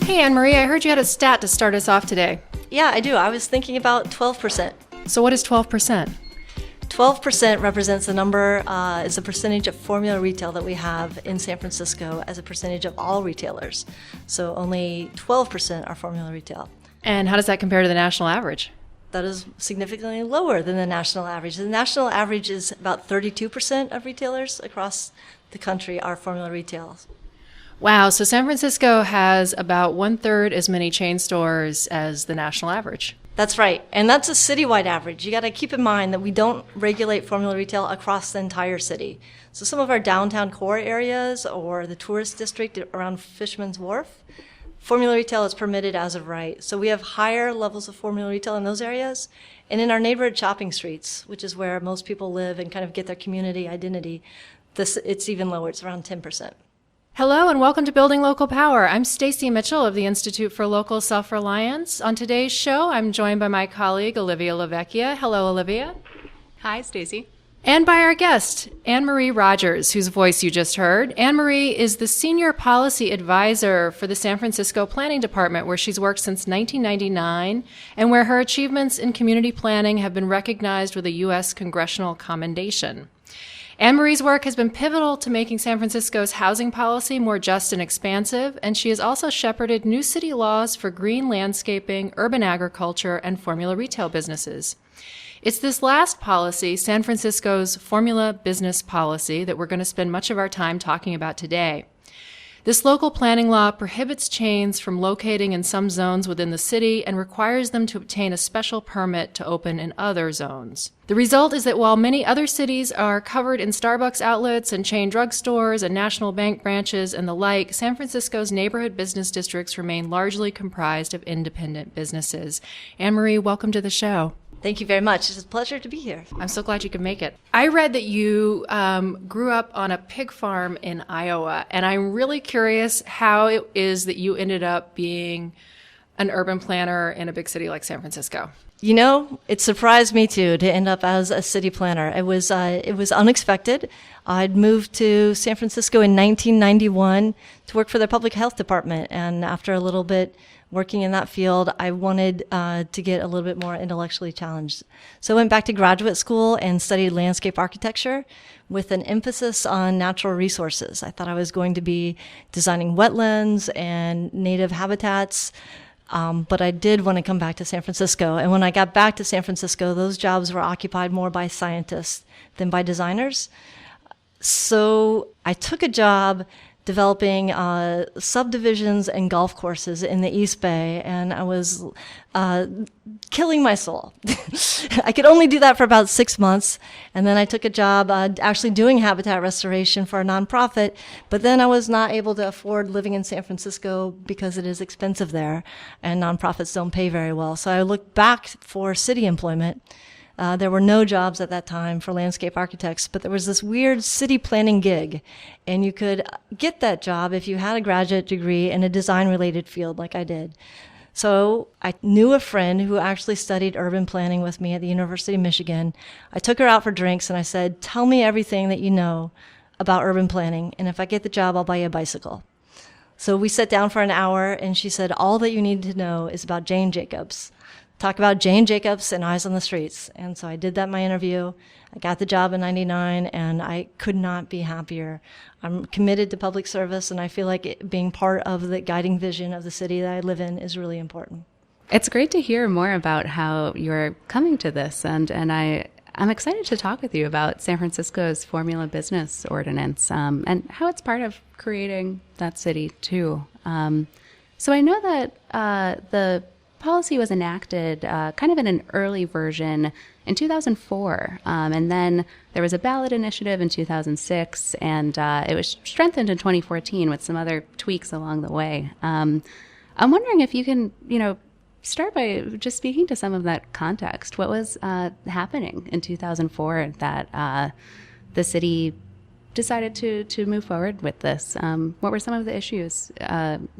Hey, AnMarie, I heard you had a stat to start us off today. Yeah, I do. I was thinking about 12%. So what is 12%? 12% represents the number, is the percentage of formula retail that we have in San Francisco as a percentage of all retailers. So only 12% are formula retail. And how does that compare to the national average? That is significantly lower than the national average. The national average is about 32% of retailers across the country are formula retail. Wow, so San Francisco has about 1/3 as many chain stores as the national average. That's right. And that's a citywide average. You got to keep in mind that we don't regulate formula retail across the entire city. So some of our downtown core areas or the tourist district around Fisherman's Wharf, formula retail is permitted as of right. So we have higher levels of formula retail in those areas. And in our neighborhood shopping streets, which is where most people live and kind of get their community identity, it's even lower. It's around 10%. Hello and welcome to Building Local Power. I'm Stacy Mitchell of the Institute for Local Self-Reliance. On today's show, I'm joined by my colleague, Olivia LaVecchia. Hello, Olivia. Hi, Stacy. And by our guest, AnMarie Rodgers, whose voice you just heard. AnMarie is the Senior Policy Advisor for the San Francisco Planning Department, where she's worked since 1999, and where her achievements in community planning have been recognized with a U.S. Congressional Commendation. AnMarie's work has been pivotal to making San Francisco's housing policy more just and expansive, and she has also shepherded new city laws for green landscaping, urban agriculture, and formula retail businesses. It's this last policy, San Francisco's formula business policy, that we're going to spend much of our time talking about today. This local planning law prohibits chains from locating in some zones within the city and requires them to obtain a special permit to open in other zones. The result is that while many other cities are covered in Starbucks outlets and chain drugstores and national bank branches and the like, San Francisco's neighborhood business districts remain largely comprised of independent businesses. AnMarie, welcome to the show. Thank you very much. It's a pleasure to be here. I'm so glad you could make it. I read that you grew up on a pig farm in Iowa, and I'm really curious how it is that you ended up being an urban planner in a big city like San Francisco. You know, it surprised me too to end up as a city planner. It was unexpected. I'd moved to San Francisco in 1991 to work for the public health department, and after a little bit working in that field, I wanted to get a little bit more intellectually challenged. So I went back to graduate school and studied landscape architecture with an emphasis on natural resources. I thought I was going to be designing wetlands and native habitats, but I did want to come back to San Francisco. And when I got back to San Francisco, those jobs were occupied more by scientists than by designers. So I took a job developing subdivisions and golf courses in the East Bay, and I was killing my soul. I could only do that for about 6 months, and then I took a job actually doing habitat restoration for a nonprofit, but then I was not able to afford living in San Francisco because it is expensive there, and nonprofits don't pay very well. So I looked back for city employment. There were no jobs at that time for landscape architects, but there was this weird city planning gig, and you could get that job if you had a graduate degree in a design-related field like I did. So I knew a friend who actually studied urban planning with me at the University of Michigan. I took her out for drinks, and I said, "Tell me everything that you know about urban planning, and if I get the job, I'll buy you a bicycle." So we sat down for an hour, and she said, "All that you need to know is about Jane Jacobs. Talk about Jane Jacobs and Eyes on the Streets." And so I did that in my interview. I got the job in 99, and I could not be happier. I'm committed to public service, and I feel like being part of the guiding vision of the city that I live in is really important. It's great to hear more about how you're coming to this, and I'm excited to talk with you about San Francisco's Formula Business Ordinance and how it's part of creating that city too. So I know that the policy was enacted kind of in an early version in 2004, and then there was a ballot initiative in 2006, and it was strengthened in 2014 with some other tweaks along the way. I'm wondering if you can, start by just speaking to some of that context. What was happening in 2004 that the city decided to move forward with this? What were some of the issues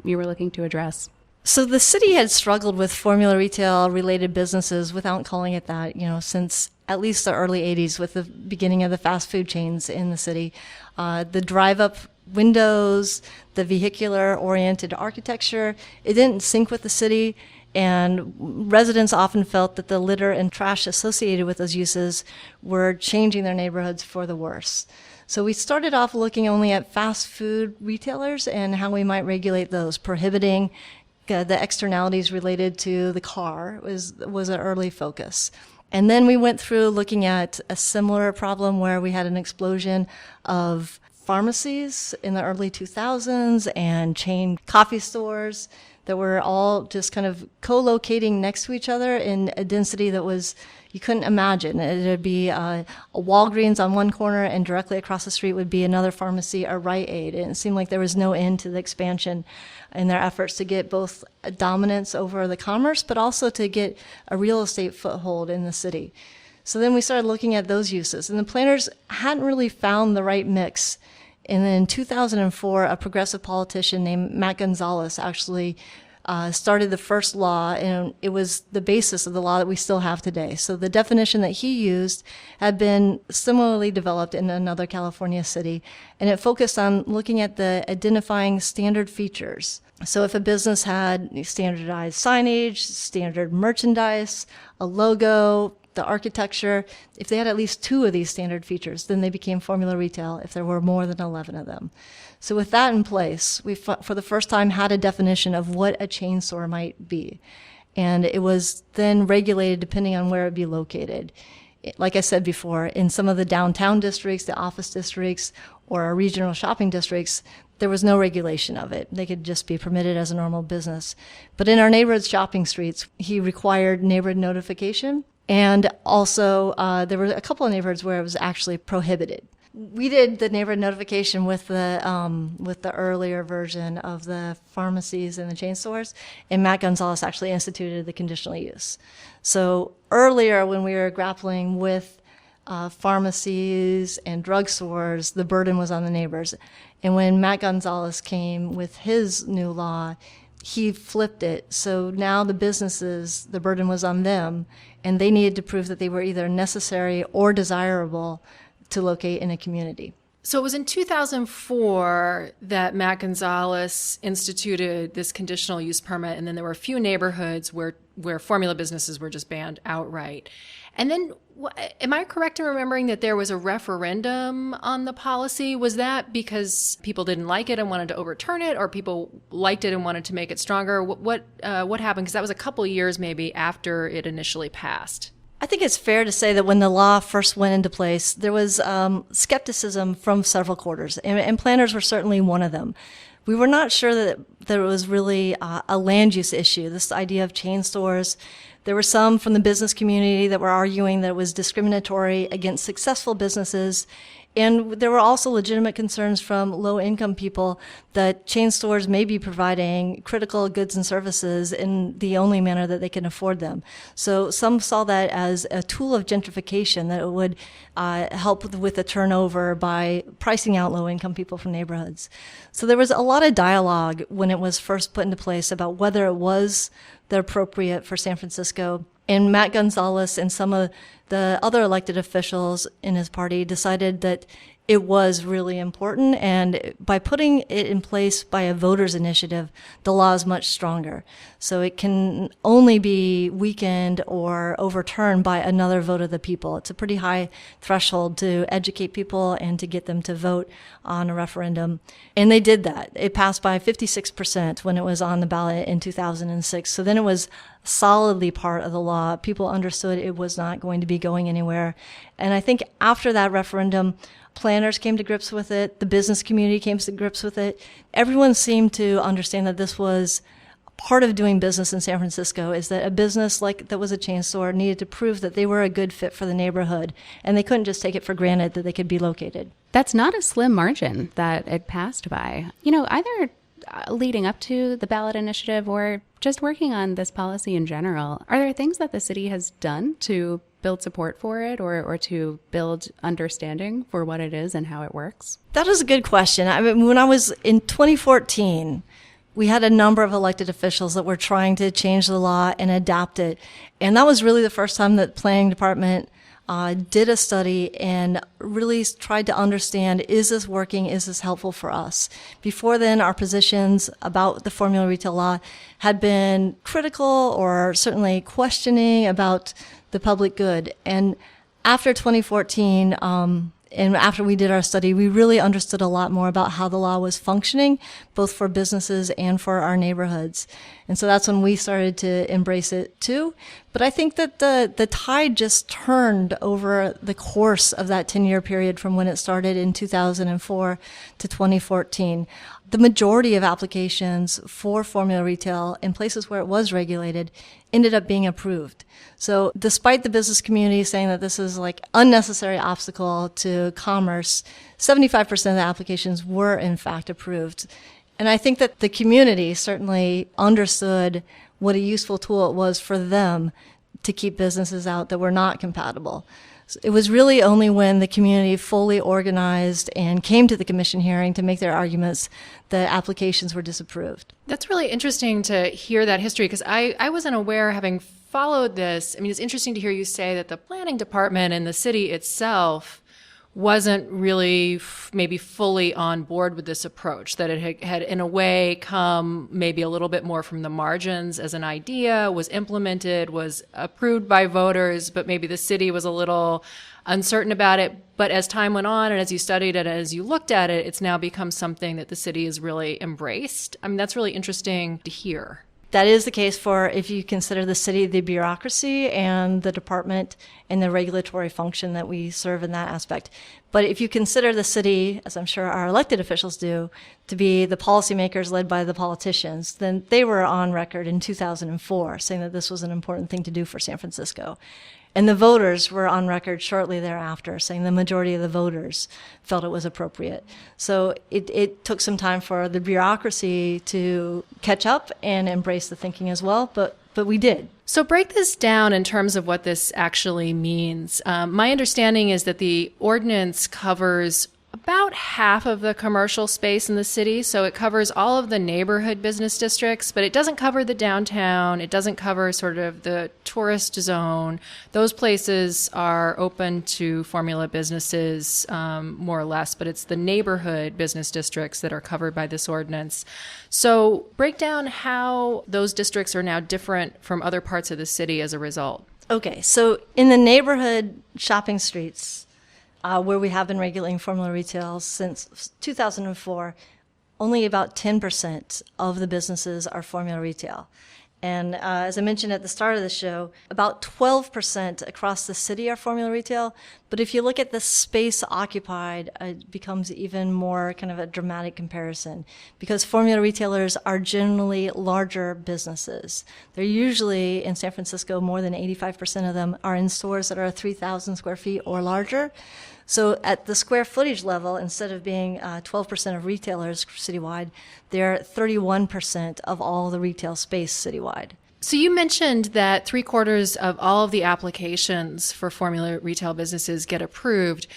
you were looking to address? So the city had struggled with formula retail related businesses, without calling it that, since at least the early 80s with the beginning of the fast food chains in the city. The drive up windows, the vehicular-oriented architecture. It didn't sync with the city, and residents often felt that the litter and trash associated with those uses were changing their neighborhoods for the worse. So we started off looking only at fast food retailers and how we might regulate those, prohibiting the externalities related to the car was an early focus. And then we went through looking at a similar problem where we had an explosion of pharmacies in the early 2000s and chain coffee stores that were all just kind of co-locating next to each other in a density that was, you couldn't imagine. It'd be a Walgreens on one corner, and directly across the street would be another pharmacy, a Rite Aid. And it seemed like there was no end to the expansion in their efforts to get both a dominance over the commerce, but also to get a real estate foothold in the city. So then we started looking at those uses, and the planners hadn't really found the right mix. And then in 2004, a progressive politician named Matt Gonzalez actually started the first law, and it was the basis of the law that we still have today. So the definition that he used had been similarly developed in another California city, and it focused on looking at the identifying standard features. So if a business had standardized signage, standard merchandise, a logo, the architecture, if they had at least 2 of these standard features, then they became formula retail if there were more than 11 of them. So with that in place, we for the first time had a definition of what a chain store might be. And it was then regulated depending on where it would be located. Like I said before, in some of the downtown districts, the office districts, or our regional shopping districts, there was no regulation of it. They could just be permitted as a normal business. But in our neighborhood shopping streets, he required neighborhood notification. And also, there were a couple of neighborhoods where it was actually prohibited. We did the neighborhood notification with the earlier version of the pharmacies and the chain stores, and Matt Gonzalez actually instituted the conditional use. So earlier, when we were grappling with pharmacies and drugstores, the burden was on the neighbors. And when Matt Gonzalez came with his new law, he flipped it. So now the businesses, the burden was on them, and they needed to prove that they were either necessary or desirable to locate in a community. So it was in 2004 that Matt Gonzalez instituted this conditional use permit, and then there were a few neighborhoods where formula businesses were just banned outright. And then, am I correct in remembering that there was a referendum on the policy? Was that because people didn't like it and wanted to overturn it, or people liked it and wanted to make it stronger? What happened? Because that was a couple years maybe after it initially passed. I think it's fair to say that when the law first went into place, there was skepticism from several quarters, and planners were certainly one of them. We were not sure that there was really a land use issue, this idea of chain stores. There were some from the business community that were arguing that it was discriminatory against successful businesses. And there were also legitimate concerns from low-income people that chain stores may be providing critical goods and services in the only manner that they can afford them. So some saw that as a tool of gentrification, that it would help with the turnover by pricing out low-income people from neighborhoods. So there was a lot of dialogue when it was first put into place about whether it was the appropriate for San Francisco. And Matt Gonzalez and some of the other elected officials in his party decided that it was really important, and by putting it in place by a voters' initiative, the law is much stronger. So it can only be weakened or overturned by another vote of the people. It's a pretty high threshold to educate people and to get them to vote on a referendum. And they did that. It passed by 56% when it was on the ballot in 2006. So then it was solidly part of the law. People understood it was not going to be going anywhere. And I think after that referendum, planners came to grips with it. The business community came to grips with it. Everyone seemed to understand that this was part of doing business in San Francisco, is that a business like that was a chain store needed to prove that they were a good fit for the neighborhood, and they couldn't just take it for granted that they could be located. That's not a slim margin that it passed by. Either leading up to the ballot initiative or just working on this policy in general, are there things that the city has done to build support for it or to build understanding for what it is and how it works? That is a good question. I mean, when I was in 2014, we had a number of elected officials that were trying to change the law and adapt it. And that was really the first time that the planning department did a study and really tried to understand, is this working? Is this helpful for us? Before then, our positions about the formula retail law had been critical or certainly questioning about the public good. And after 2014, and after we did our study, we really understood a lot more about how the law was functioning, both for businesses and for our neighborhoods. And so that's when we started to embrace it too. But I think that the tide just turned over the course of that 10-year period from when it started in 2004 to 2014. The majority of applications for formula retail in places where it was regulated ended up being approved. So despite the business community saying that this is like unnecessary obstacle to commerce, 75% of the applications were in fact approved. And I think that the community certainly understood what a useful tool it was for them to keep businesses out that were not compatible. It was really only when the community fully organized and came to the commission hearing to make their arguments that applications were disapproved. That's really interesting to hear that history, because I wasn't aware, having followed this. I mean, it's interesting to hear you say that the planning department and the city itself wasn't really maybe fully on board with this approach, that it had in a way come maybe a little bit more from the margins as an idea, was implemented, was approved by voters, but maybe the city was a little uncertain about it. But as time went on and as you studied it, as you looked at it, it's now become something that the city has really embraced. I mean, that's really interesting to hear. That is the case for, if you consider the city, the bureaucracy and the department and the regulatory function that we serve in that aspect. But if you consider the city, as I'm sure our elected officials do, to be the policymakers led by the politicians, then they were on record in 2004 saying that this was an important thing to do for San Francisco. And the voters were on record shortly thereafter saying the majority of the voters felt it was appropriate. So it took some time for the bureaucracy to catch up and embrace the thinking as well, but we did. So break this down in terms of what this actually means. My understanding is that the ordinance covers about half of the commercial space in the city. So it covers all of the neighborhood business districts, but it doesn't cover the downtown. It doesn't cover sort of the tourist zone. Those places are open to formula businesses, more or less, but it's the neighborhood business districts that are covered by this ordinance. So break down how those districts are now different from other parts of the city as a result. Okay, so in the neighborhood shopping streets, where we have been regulating formula retail since 2004, only about 10% of the businesses are formula retail. And as I mentioned at the start of the show, about 12% across the city are formula retail. But if you look at the space occupied, it becomes even more kind of a dramatic comparison, because formula retailers are generally larger businesses. They're usually, in San Francisco, more than 85% of them are in stores that are 3,000 square feet or larger. So at the square footage level, instead of being 12% of retailers citywide, they're 31% of all the retail space citywide. So you mentioned that 3/4 of all of the applications for formula retail businesses get approved.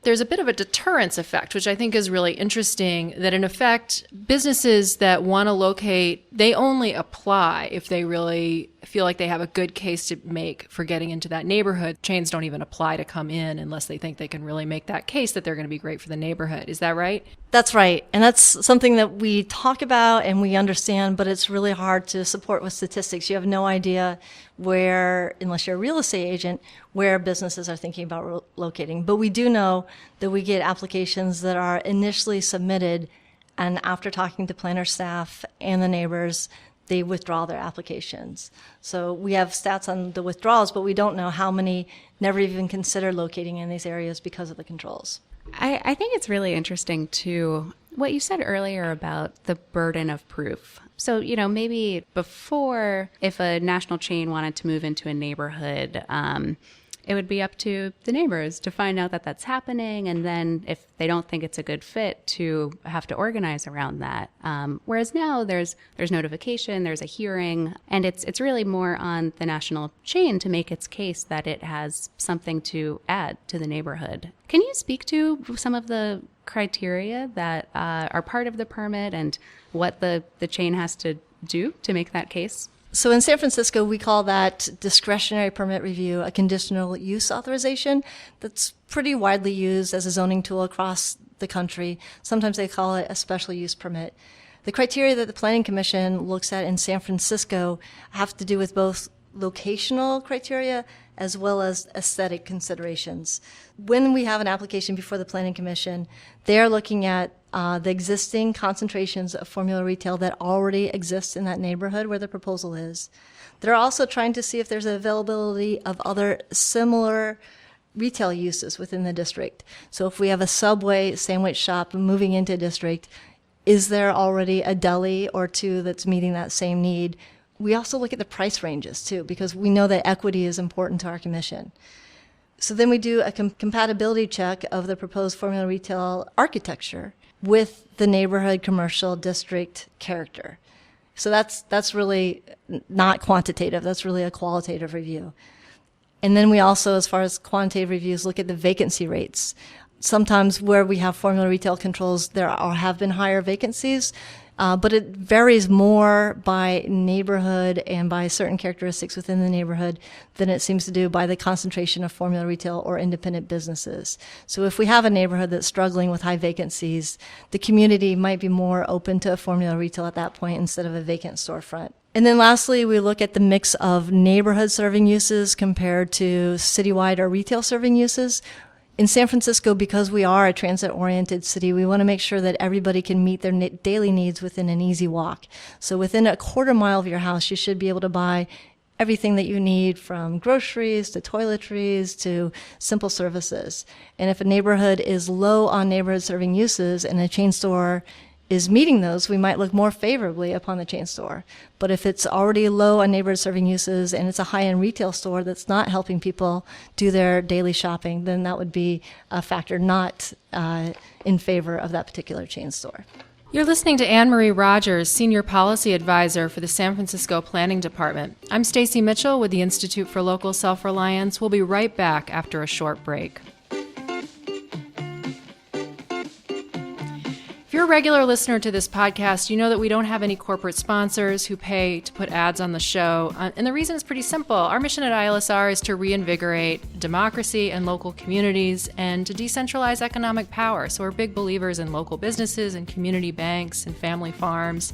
There's a bit of a deterrence effect, which I think is really interesting, that in effect, businesses that want to locate, they only apply if they really feel like they have a good case to make for getting into that neighborhood. Chains don't even apply to come in unless they think they can really make that case that they're going to be great for the neighborhood. Is that right? That's right. And that's something that we talk about and we understand, but it's really hard to support with statistics. You have no idea where, unless you're a real estate agent, where businesses are thinking about locating. But we do know that we get applications that are initially submitted, and after talking to planner staff and the neighbors, they withdraw their applications. So we have stats on the withdrawals, but we don't know how many never even consider locating in these areas because of the controls. I think it's really interesting, too, what you said earlier about the burden of proof. So, maybe before, if a national chain wanted to move into a neighborhood, it would be up to the neighbors to find out that that's happening. And then if they don't think it's a good fit, to have to organize around that. Whereas now there's notification, there's a hearing, and it's really more on the national chain to make its case that it has something to add to the neighborhood. Can you speak to some of the criteria that are part of the permit and what the chain has to do to make that case? So in San Francisco, we call that discretionary permit review a conditional use authorization. That's pretty widely used as a zoning tool across the country. Sometimes they call it a special use permit. The criteria that the Planning Commission looks at in San Francisco have to do with both locational criteria as well as aesthetic considerations. When we have an application before the Planning Commission, they are looking at the existing concentrations of formula retail that already exist in that neighborhood where the proposal is. They're also trying to see if there's availability of other similar retail uses within the district. So if we have a Subway sandwich shop moving into a district, is there already a deli or two that's meeting that same need? We also look at the price ranges too, because we know that equity is important to our commission. So then we do a compatibility check of the proposed formula retail architecture with the neighborhood commercial district character. So that's really not quantitative, that's really a qualitative review. And then we also, as far as quantitative reviews, look at the vacancy rates. Sometimes where we have formula retail controls, have been higher vacancies, but it varies more by neighborhood and by certain characteristics within the neighborhood than it seems to do by the concentration of formula retail or independent businesses. So if we have a neighborhood that's struggling with high vacancies, the community might be more open to a formula retail at that point instead of a vacant storefront. And then lastly, we look at the mix of neighborhood serving uses compared to citywide or retail serving uses. In San Francisco, because we are a transit-oriented city, we want to make sure that everybody can meet their daily needs within an easy walk. So within a quarter mile of your house, you should be able to buy everything that you need, from groceries to toiletries to simple services. And if a neighborhood is low on neighborhood serving uses and a chain store is meeting those, we might look more favorably upon the chain store. But if it's already low on neighborhood serving uses and it's a high-end retail store that's not helping people do their daily shopping, then that would be a factor not in favor of that particular chain store. You're listening to AnMarie Rodgers, Senior Policy Advisor for the San Francisco Planning Department. I'm Stacy Mitchell with the Institute for Local Self-Reliance. We'll be right back after a short break. If you're a regular listener to this podcast, you know that we don't have any corporate sponsors who pay to put ads on the show. And the reason is pretty simple. Our mission at ILSR is to reinvigorate democracy and local communities and to decentralize economic power. So we're big believers in local businesses and community banks and family farms.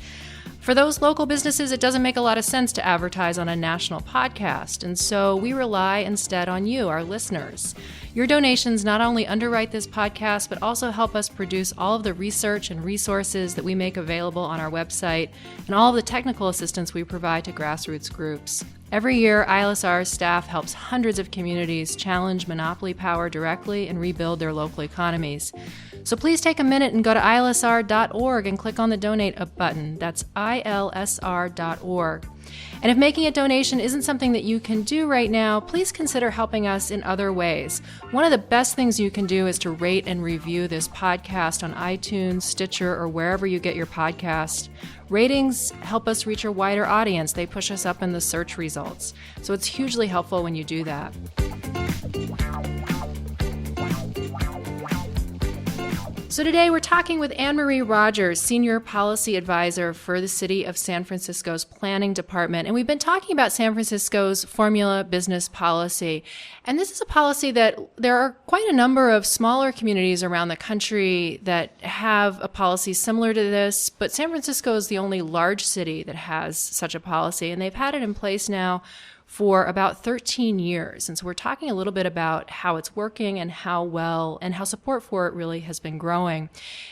For those local businesses, it doesn't make a lot of sense to advertise on a national podcast, and so we rely instead on you, our listeners. Your donations not only underwrite this podcast, but also help us produce all of the research and resources that we make available on our website and all of the technical assistance we provide to grassroots groups. Every year, ILSR's staff helps hundreds of communities challenge monopoly power directly and rebuild their local economies. So please take a minute and go to ilsr.org and click on the donate button. That's ilsr.org. And if making a donation isn't something that you can do right now, please consider helping us in other ways. One of the best things you can do is to rate and review this podcast on iTunes, Stitcher, or wherever you get your podcast. Ratings help us reach a wider audience. They push us up in the search results. So it's hugely helpful when you do that. So today we're talking with AnMarie Rodgers, Senior Policy Advisor for the City of San Francisco's Planning Department. And we've been talking about San Francisco's formula business policy. And this is a policy that there are quite a number of smaller communities around the country that have a policy similar to this, but San Francisco is the only large city that has such a policy. And they've had it in place now for about 13 years. And so we're talking a little bit about how it's working and how well and how support for it really has been growing.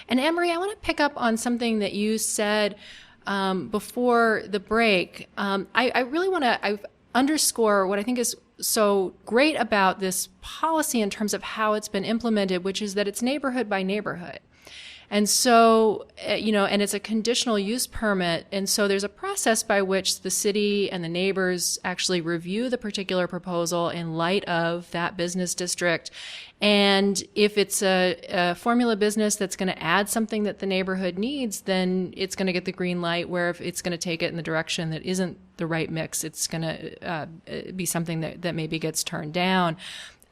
And AnMarie, I want to pick up on something that you said before the break. I really want to underscore what I think is so great about this policy in terms of how it's been implemented, which is that it's neighborhood by neighborhood. And so, and it's a conditional use permit. And so there's a process by which the city and the neighbors actually review the particular proposal in light of that business district. And if it's a formula business that's going to add something that the neighborhood needs, then it's going to get the green light, where if it's going to take it in the direction that isn't the right mix, it's going to be something that maybe gets turned down.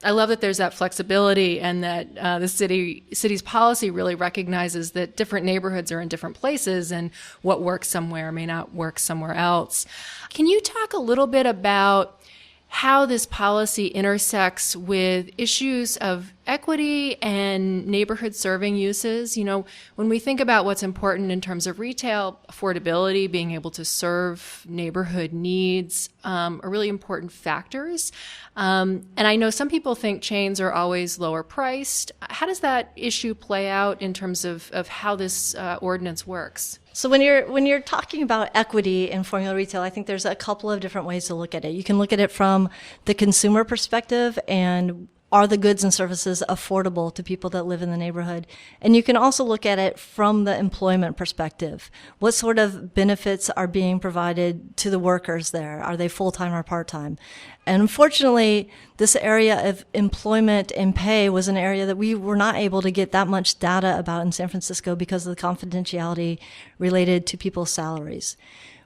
I love that there's that flexibility and that the city's policy really recognizes that different neighborhoods are in different places and what works somewhere may not work somewhere else. Can you talk a little bit about how this policy intersects with issues of equity and neighborhood serving uses? You know, when we think about what's important in terms of retail, affordability, being able to serve neighborhood needs are really important factors. And I know some people think chains are always lower priced. How does that issue play out in terms of how this ordinance works? So when you're talking about equity in formula retail, I think there's a couple of different ways to look at it. You can look at it from the consumer perspective, and are the goods and services affordable to people that live in the neighborhood? And you can also look at it from the employment perspective. What sort of benefits are being provided to the workers there? Are they full-time or part-time? And unfortunately, this area of employment and pay was an area that we were not able to get that much data about in San Francisco because of the confidentiality related to people's salaries.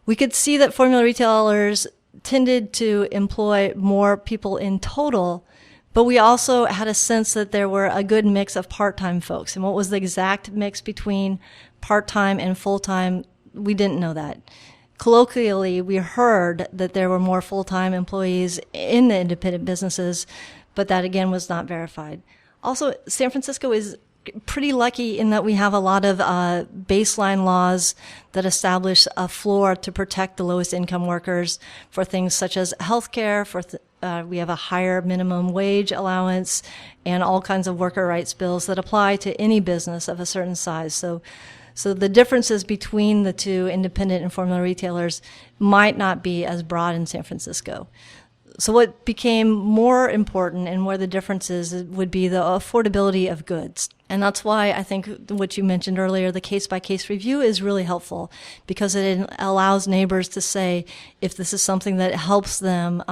We could see that formula retailers tended to employ more people in total, but we also had a sense that there were a good mix of part-time folks. And what was the exact mix between part-time and full-time, we didn't know that. Colloquially, we heard that there were more full-time employees in the independent businesses, but that again was not verified. Also, San Francisco is pretty lucky in that we have a lot of baseline laws that establish a floor to protect the lowest income workers for things such as healthcare, we have a higher minimum wage allowance, and all kinds of worker rights bills that apply to any business of a certain size. So the differences between the two, independent and formula retailers, might not be as broad in San Francisco. So what became more important and where the difference is would be the affordability of goods. And that's why I think what you mentioned earlier, the case-by-case review is really helpful, because it allows neighbors to say if this is something that helps them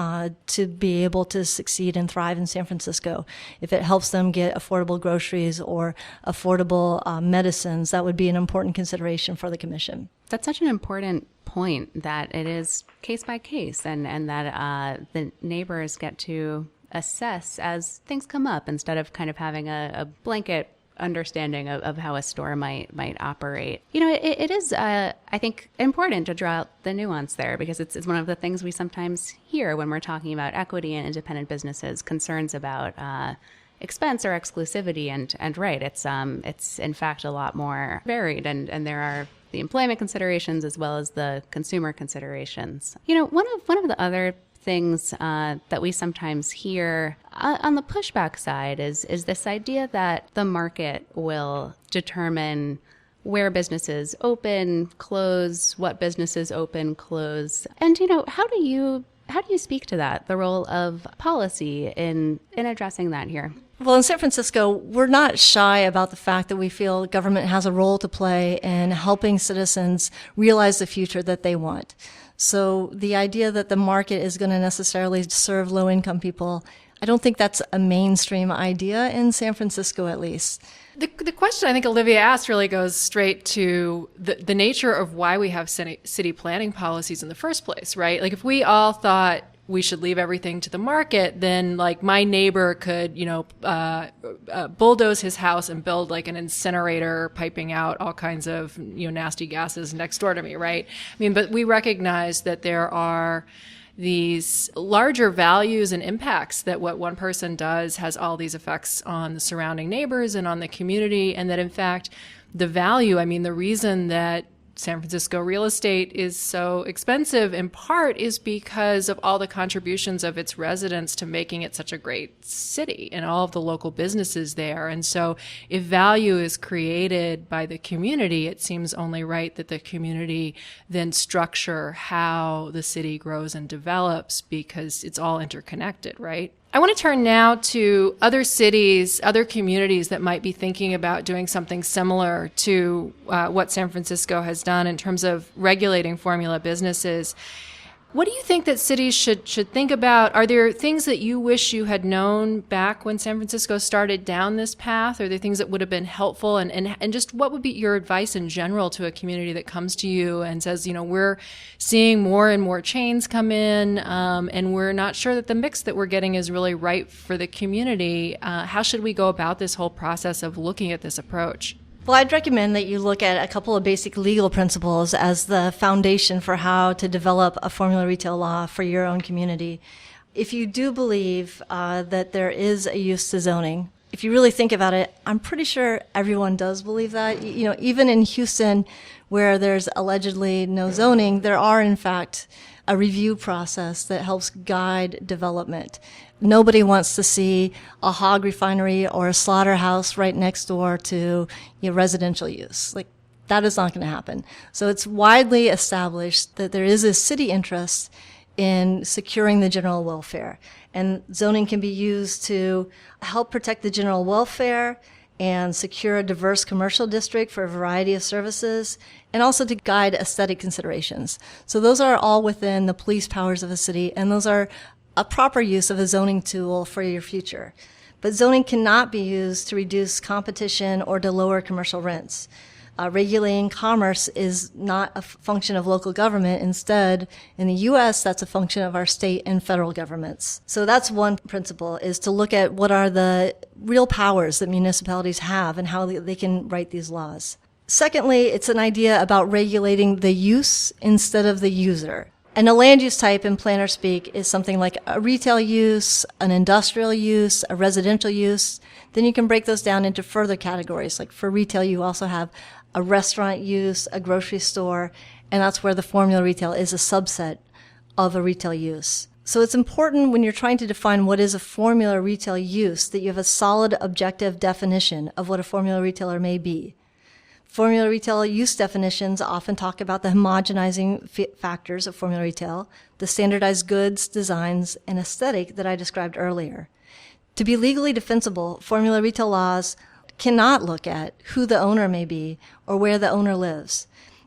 to be able to succeed and thrive in San Francisco. If it helps them get affordable groceries or affordable medicines, that would be an important consideration for the commission. That's such an important point, that it is case by case, and that the neighbors get to assess as things come up instead of kind of having a blanket understanding of how a store might operate. You know, it is, I think, important to draw out the nuance there, because it's one of the things we sometimes hear when we're talking about equity and independent businesses, concerns about expense or exclusivity, and right, it's in fact a lot more varied, and there are the employment considerations as well as the consumer considerations. You know, one of the other things that we sometimes hear on the pushback side is this idea that the market will determine where businesses open, close, what businesses open, close. And, you know, how do you speak to that, the role of policy in addressing that here? Well, in San Francisco, we're not shy about the fact that we feel government has a role to play in helping citizens realize the future that they want. So the idea that the market is going to necessarily serve low-income people, I don't think that's a mainstream idea in San Francisco, at least. The question I think Olivia asked really goes straight to the nature of why we have city planning policies in the first place, right? Like, if we all thought we should leave everything to the market, then like my neighbor could, bulldoze his house and build like an incinerator piping out all kinds of, nasty gases next door to me, right? I mean, but we recognize that there are these larger values and impacts, that what one person does has all these effects on the surrounding neighbors and on the community, and that in fact the value, the reason that San Francisco real estate is so expensive in part is because of all the contributions of its residents to making it such a great city and all of the local businesses there. And so if value is created by the community, it seems only right that the community then structure how the city grows and develops, because it's all interconnected, right? I want to turn now to other cities, other communities that might be thinking about doing something similar to what San Francisco has done in terms of regulating formula businesses. What do you think that cities should think about? Are there things that you wish you had known back when San Francisco started down this path? Are there things that would have been helpful? And just what would be your advice in general to a community that comes to you and says, we're seeing more and more chains come in, and we're not sure that the mix that we're getting is really right for the community. How should we go about this whole process of looking at this approach? Well, I'd recommend that you look at a couple of basic legal principles as the foundation for how to develop a formula retail law for your own community. If you do believe that there is a use to zoning, if you really think about it, I'm pretty sure everyone does believe that. Even in Houston, where there's allegedly no zoning, there are, in fact, a review process that helps guide development. Nobody wants to see a hog refinery or a slaughterhouse right next door to residential use. That is not going to happen. So it's widely established that there is a city interest in securing the general welfare. And zoning can be used to help protect the general welfare and secure a diverse commercial district for a variety of services, and also to guide aesthetic considerations. So those are all within the police powers of a city, and those are a proper use of a zoning tool for your future. But zoning cannot be used to reduce competition or to lower commercial rents. Regulating commerce is not a function of local government. Instead, in the U.S., that's a function of our state and federal governments. So that's one principle, is to look at what are the real powers that municipalities have and how they can write these laws. Secondly, it's an idea about regulating the use instead of the user. And a land use type in planner speak is something like a retail use, an industrial use, a residential use. Then you can break those down into further categories. Like for retail, you also have a restaurant use, a grocery store, and that's where the formula retail is a subset of a retail use. So it's important when you're trying to define what is a formula retail use that you have a solid objective definition of what a formula retailer may be. Formula retail use definitions often talk about the homogenizing factors of formula retail, the standardized goods, designs, and aesthetic that I described earlier. To be legally defensible, formula retail laws cannot look at who the owner may be or where the owner lives.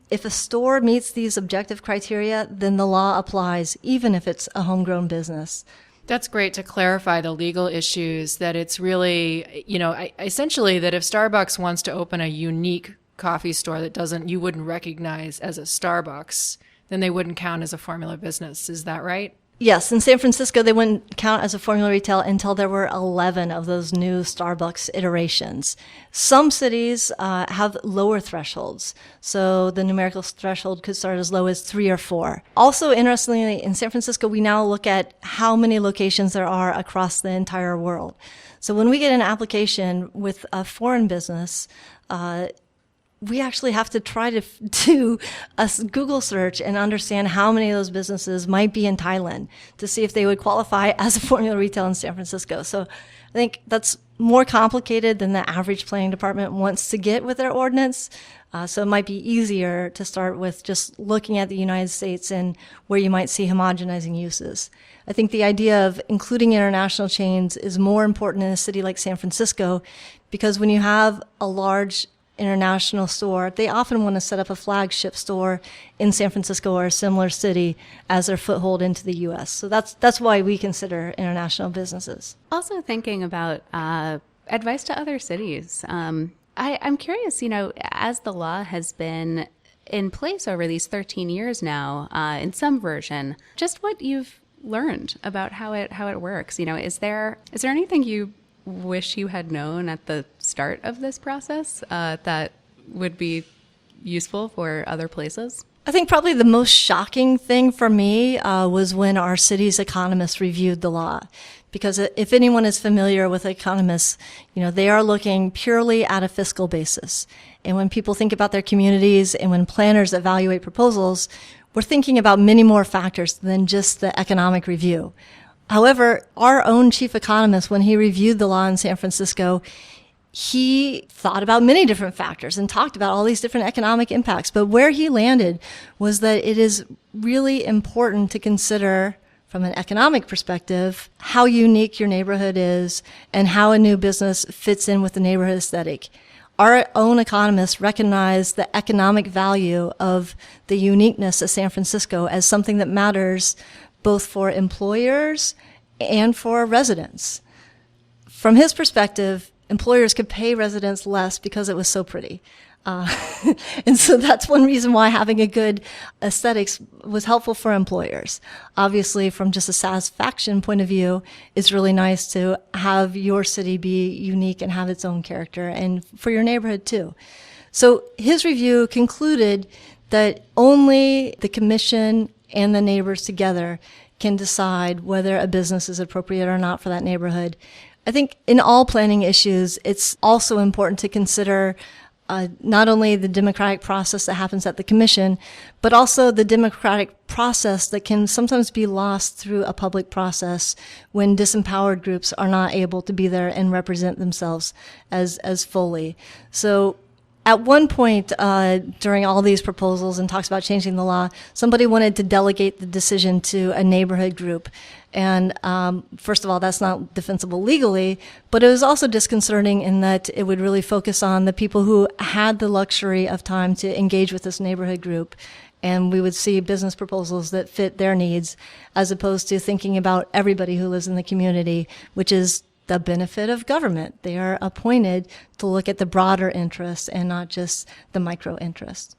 If a store meets these objective criteria, then the law applies, even if it's a homegrown business. That's great to clarify the legal issues, that it's really, essentially that if Starbucks wants to open a unique coffee store that you wouldn't recognize as a Starbucks, then they wouldn't count as a formula business. Is that right? Yes. In San Francisco, they wouldn't count as a formula retail until there were 11 of those new Starbucks iterations. Some cities have lower thresholds. So the numerical threshold could start as low as 3 or 4. Also, interestingly, in San Francisco, we now look at how many locations there are across the entire world. So when we get an application with a foreign business, we actually have to try to do a Google search and understand how many of those businesses might be in Thailand to see if they would qualify as a formula retail in San Francisco. So I think that's more complicated than the average planning department wants to get with their ordinance. So it might be easier to start with just looking at the United States and where you might see homogenizing uses. I think the idea of including international chains is more important in a city like San Francisco, because when you have a large international store, they often want to set up a flagship store in San Francisco or a similar city as their foothold into the U.S. So that's why we consider international businesses. Also thinking about advice to other cities. I'm curious, as the law has been in place over these 13 years now, in some version, just what you've learned about how it works. Is there anything you wish you had known at the start of this process that would be useful for other places? I think probably the most shocking thing for me was when our city's economists reviewed the law. Because if anyone is familiar with economists, they are looking purely at a fiscal basis. And when people think about their communities and when planners evaluate proposals, we're thinking about many more factors than just the economic review. However, our own chief economist, when he reviewed the law in San Francisco, he thought about many different factors and talked about all these different economic impacts. But where he landed was that it is really important to consider, from an economic perspective, how unique your neighborhood is and how a new business fits in with the neighborhood aesthetic. our own economists recognize the economic value of the uniqueness of San Francisco as something that matters both for employers and for residents. From his perspective, employers could pay residents less because it was so pretty. And so that's one reason why having a good aesthetics was helpful for employers. Obviously, from just a satisfaction point of view, it's really nice to have your city be unique and have its own character, and for your neighborhood too. So his review concluded that only the commission and the neighbors together can decide whether a business is appropriate or not for that neighborhood. I think in all planning issues, it's also important to consider not only the democratic process that happens at the commission, but also the democratic process that can sometimes be lost through a public process when disempowered groups are not able to be there and represent themselves as fully. So at one point during all these proposals and talks about changing the law, somebody wanted to delegate the decision to a neighborhood group. And first of all, that's not defensible legally, but it was also disconcerting in that it would really focus on the people who had the luxury of time to engage with this neighborhood group. And we would see business proposals that fit their needs as opposed to thinking about everybody who lives in the community, which is the benefit of government. They are appointed to look at the broader interests and not just the micro interests.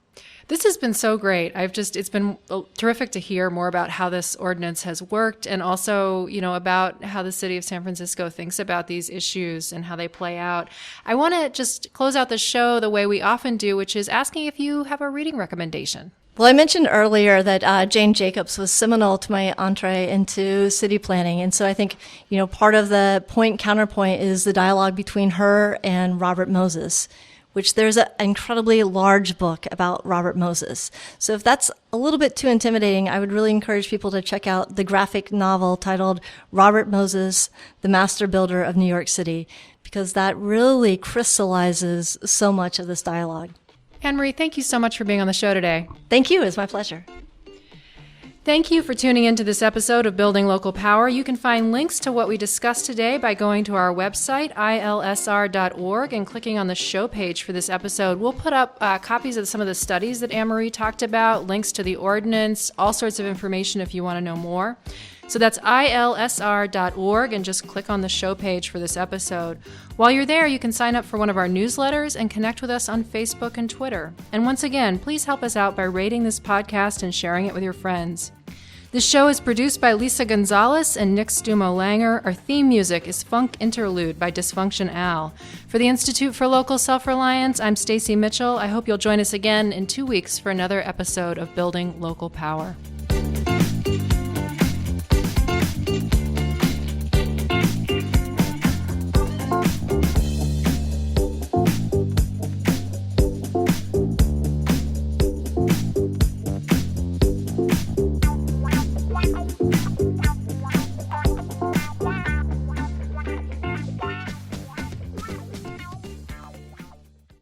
This has been so great. It's been terrific to hear more about how this ordinance has worked, and also, about how the city of San Francisco thinks about these issues and how they play out. I want to just close out the show the way we often do, which is asking if you have a reading recommendation. Well, I mentioned earlier that Jane Jacobs was seminal to my entree into city planning. And so I think, part of the point-counterpoint is the dialogue between her and Robert Moses, which there's an incredibly large book about Robert Moses. So if that's a little bit too intimidating, I would really encourage people to check out the graphic novel titled Robert Moses, the Master Builder of New York City, because that really crystallizes so much of this dialogue. AnMarie, thank you so much for being on the show today. Thank you. It's my pleasure. Thank you for tuning into this episode of Building Local Power. You can find links to what we discussed today by going to our website, ilsr.org, and clicking on the show page for this episode. We'll put up copies of some of the studies that AnMarie talked about, links to the ordinance, all sorts of information if you want to know more. So that's ilsr.org, and just click on the show page for this episode. While you're there, you can sign up for one of our newsletters and connect with us on Facebook and Twitter. And once again, please help us out by rating this podcast and sharing it with your friends. This show is produced by Lisa Gonzalez and Nick Stumo-Langer. Our theme music is Funk Interlude by Dysfunction Al. For the Institute for Local Self-Reliance, I'm Stacy Mitchell. I hope you'll join us again in 2 weeks for another episode of Building Local Power.